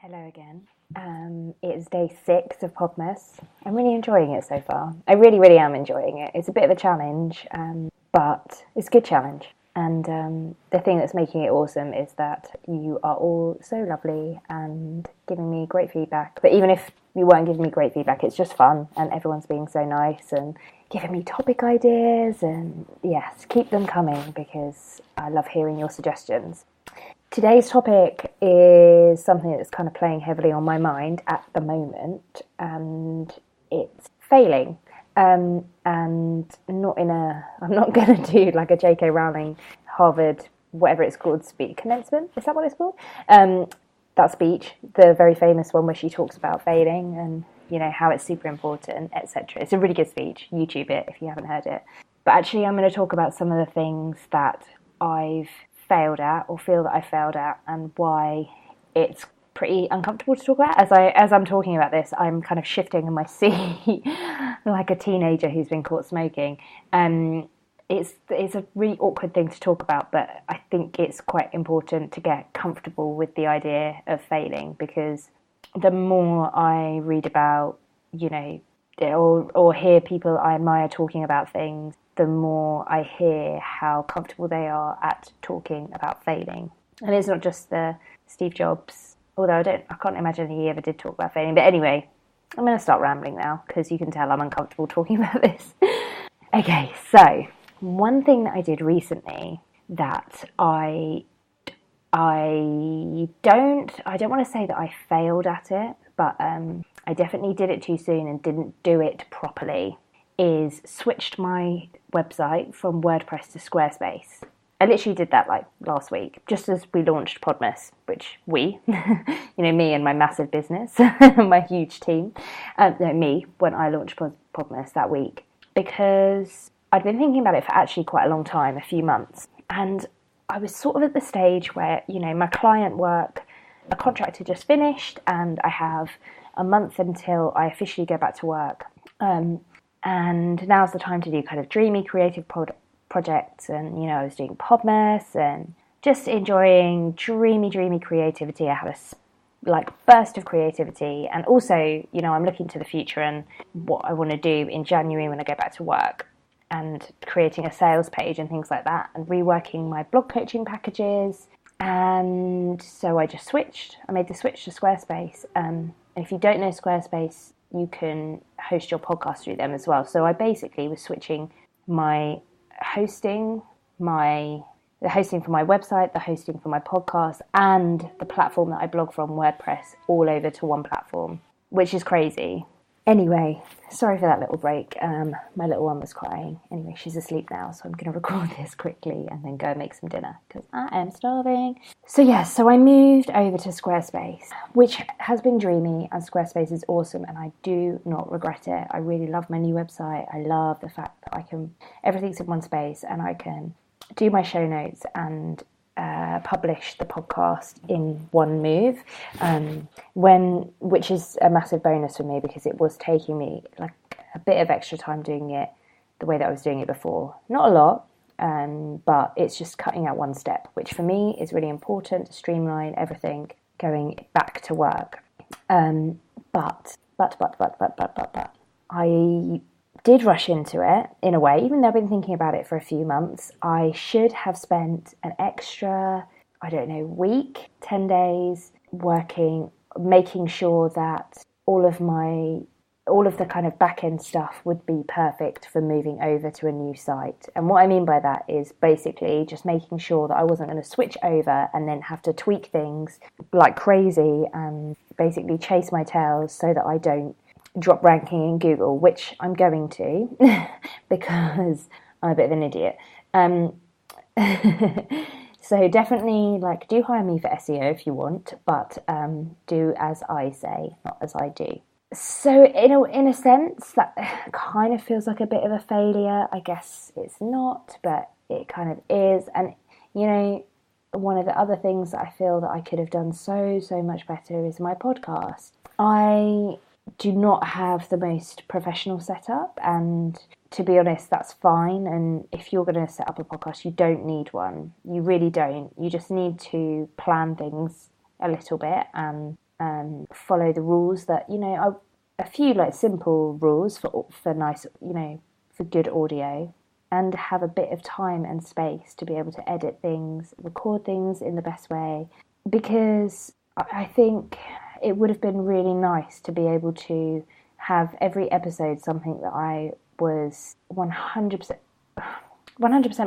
Hello again. It's day 6 of Podmas. I'm really enjoying it so far. I really, really am enjoying it. It's a bit of a challenge, but it's a good challenge. And the thing that's making it awesome is that you are all so lovely and giving me great feedback. But even if you weren't giving me great feedback, it's just fun and everyone's being so nice and giving me topic ideas. And yes, keep them coming because I love hearing your suggestions. Today's topic is something that's kind of playing heavily on my mind at the moment, and it's failing. And not in a, I'm not going to do like a J.K. Rowling, Harvard, whatever it's called, speech commencement. Is that what it's called? That speech, the very famous one where she talks about failing and, you know, how it's super important, etc. It's a really good speech. YouTube it if you haven't heard it. But actually, I'm going to talk about some of the things that I've failed at or feel that I failed at and why it's pretty uncomfortable to talk about. As I'm talking about this, I'm kind of shifting in my seat like a teenager who's been caught smoking. It's a really awkward thing to talk about, but I think it's quite important to get comfortable with the idea of failing, because the more I read about, you know, or hear people I admire talking about things, the more I hear how comfortable they are at talking about failing. And it's not just the Steve Jobs, although I can't imagine he ever did talk about failing. But anyway, I'm going to start rambling now because you can tell I'm uncomfortable talking about this. Okay, so one thing that I did recently that I don't want to say that I failed at it, but I definitely did it too soon and didn't do it properly, is switched my website from WordPress to Squarespace. I literally did that like last week, just as we launched Podmas, which you know, me and my massive business, my huge team, me, when I launched Podmas that week, because I'd been thinking about it for actually quite a long time, a few months, and I was sort of at the stage where, you know, my client work, a contract had just finished and I have a month until I officially go back to work. And now's the time to do kind of dreamy creative projects. And, you know, I was doing Podmas and just enjoying dreamy creativity. I had a burst of creativity. And also, you know, I'm looking to the future and what I want to do in January when I go back to work, and creating a sales page and things like that, and reworking my blog coaching packages. And so I just switched. I made the switch to Squarespace. And if you don't know Squarespace, you can host your podcast through them as well. So I basically was switching my hosting, the hosting for my website, the hosting for my podcast, and the platform that I blog from, Wordpress, all over to one platform, which is crazy. Anyway, sorry for that little break. My little one was crying. Anyway, she's asleep now, so I'm going to record this quickly and then go and make some dinner because I am starving. So I moved over to Squarespace, which has been dreamy, and Squarespace is awesome and I do not regret it. I really love my new website. I love the fact that everything's in one space and I can do my show notes and publish the podcast in one move, which is a massive bonus for me because it was taking me like a bit of extra time doing it the way that I was doing it before. Not a lot, but it's just cutting out one step, which for me is really important to streamline everything going back to work. But I did rush into it in a way, even though I've been thinking about it for a few months. I should have spent an extra, week, 10 days working, making sure that all of the kind of back-end stuff would be perfect for moving over to a new site. And what I mean by that is basically just making sure that I wasn't going to switch over and then have to tweak things like crazy and basically chase my tails so that I don't drop ranking in Google, which I'm going to because I'm a bit of an idiot. So definitely do hire me for SEO if you want, but do as I say, not as I do. So in a sense, that kind of feels like a bit of a failure. I guess it's not, but it kind of is. And, you know, one of the other things that I feel that I could have done so much better is my podcast. I do not have the most professional setup, and to be honest, that's fine. And if you're going to set up a podcast, you don't need one. You really don't. You just need to plan things a little bit and follow the rules that, a few like simple rules for nice, for good audio, and have a bit of time and space to be able to edit things, record things in the best way. Because I think it would have been really nice to be able to have every episode something that I was 100%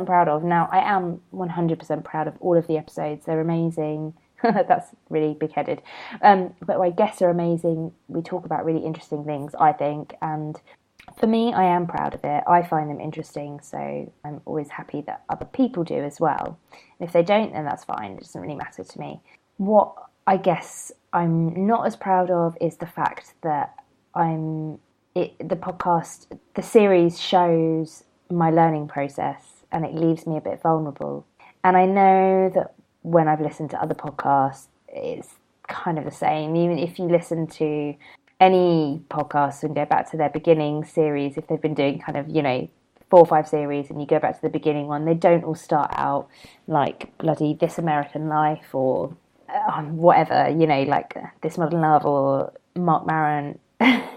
proud of. Now, I am 100% proud of all of the episodes. They're amazing. That's really big-headed. But my guests are amazing. We talk about really interesting things, I think. And for me, I am proud of it. I find them interesting, so I'm always happy that other people do as well. And if they don't, then that's fine. It doesn't really matter to me. What I guess I'm not as proud of is the fact that the series shows my learning process, and it leaves me a bit vulnerable. And I know that when I've listened to other podcasts, it's kind of the same. Even if you listen to any podcasts and go back to their beginning series, if they've been doing kind of, 4 or 5 series, and you go back to the beginning one, they don't all start out like bloody This American Life or whatever, like This Modern Love or Mark Maron.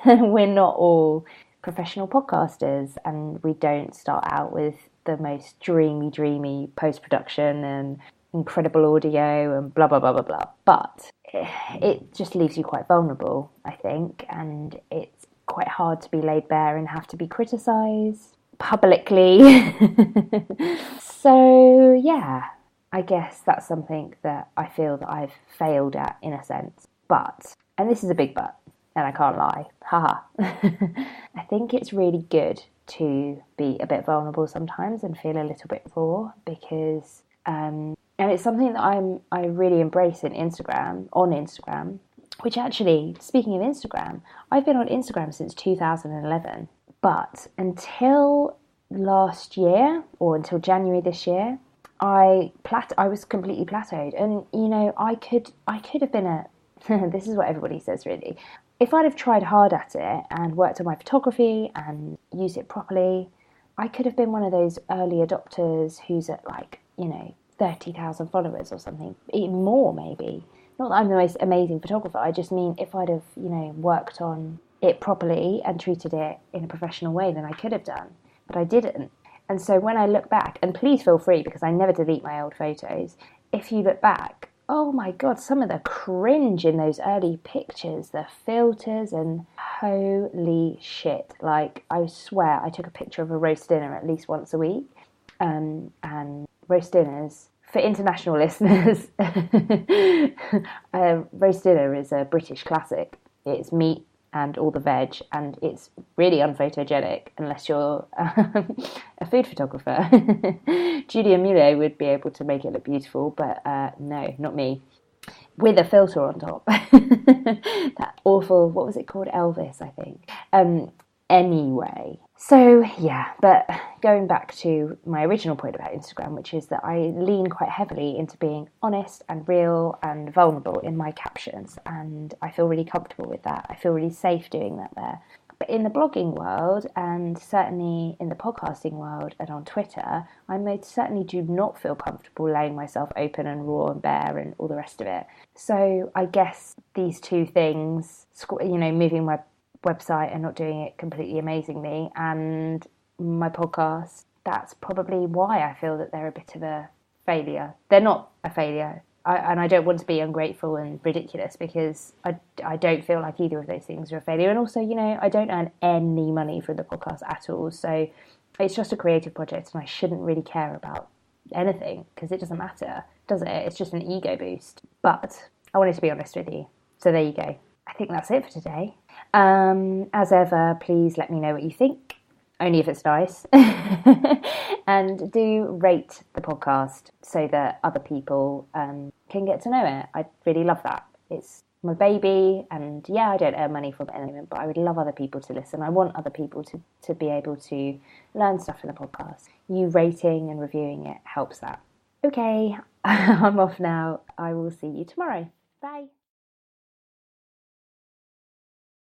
We're not all professional podcasters, and we don't start out with the most dreamy post-production and incredible audio and blah, blah, blah, blah, blah. But it just leaves you quite vulnerable, I think, and it's quite hard to be laid bare and have to be criticised publicly. So, yeah, I guess that's something that I feel that I've failed at in a sense. But, and this is a big but, and I can't lie, haha. I think it's really good to be a bit vulnerable sometimes and feel a little bit raw, because and it's something that I really embrace on Instagram, which actually, speaking of Instagram, I've been on Instagram since 2011, but until last year, or until January this year, I was completely plateaued. And I could have been this is what everybody says, really. If I'd have tried hard at it and worked on my photography and used it properly, I could have been one of those early adopters who's at 30,000 followers or something, even more maybe. Not that I'm the most amazing photographer, I just mean if I'd have, worked on it properly and treated it in a professional way, then I could have done. But I didn't. And so when I look back, and please feel free, because I never delete my old photos, if you look back, oh my God, some of the cringe in those early pictures, the filters, and holy shit. Like, I swear I took a picture of a roast dinner at least once a week. And roast dinners, for international listeners, roast dinner is a British classic. It's meat and all the veg, and it's really unphotogenic unless you're a food photographer. Julia Mule would be able to make it look beautiful, but no, not me. With a filter on top. That awful, what was it called? Elvis, I think. Anyway, so yeah, but going back to my original point about Instagram, which is that I lean quite heavily into being honest and real and vulnerable in my captions, and I feel really comfortable with that. I feel really safe doing that there. But in the blogging world, and certainly in the podcasting world and on Twitter, I most certainly do not feel comfortable laying myself open and raw and bare and all the rest of it. So I guess these two things, moving my website and not doing it completely amazingly, and my podcast, that's probably why I feel that they're a bit of a failure. They're not a failure, and I don't want to be ungrateful and ridiculous, because I don't feel like either of those things are a failure. And also, I don't earn any money from the podcast at all, so it's just a creative project, and I shouldn't really care about anything, because it doesn't matter, does it? It's just an ego boost. But I wanted to be honest with you, so there you go. I think that's it for today. As ever, please let me know what you think, only if it's nice. And do rate the podcast so that other people can get to know it. I'd really love that. It's my baby, and yeah, I don't earn money from it at the moment, but I would love other people to listen. I want other people to be able to learn stuff from the podcast. You rating and reviewing it helps that. Okay, I'm off now. I will see you tomorrow. Bye.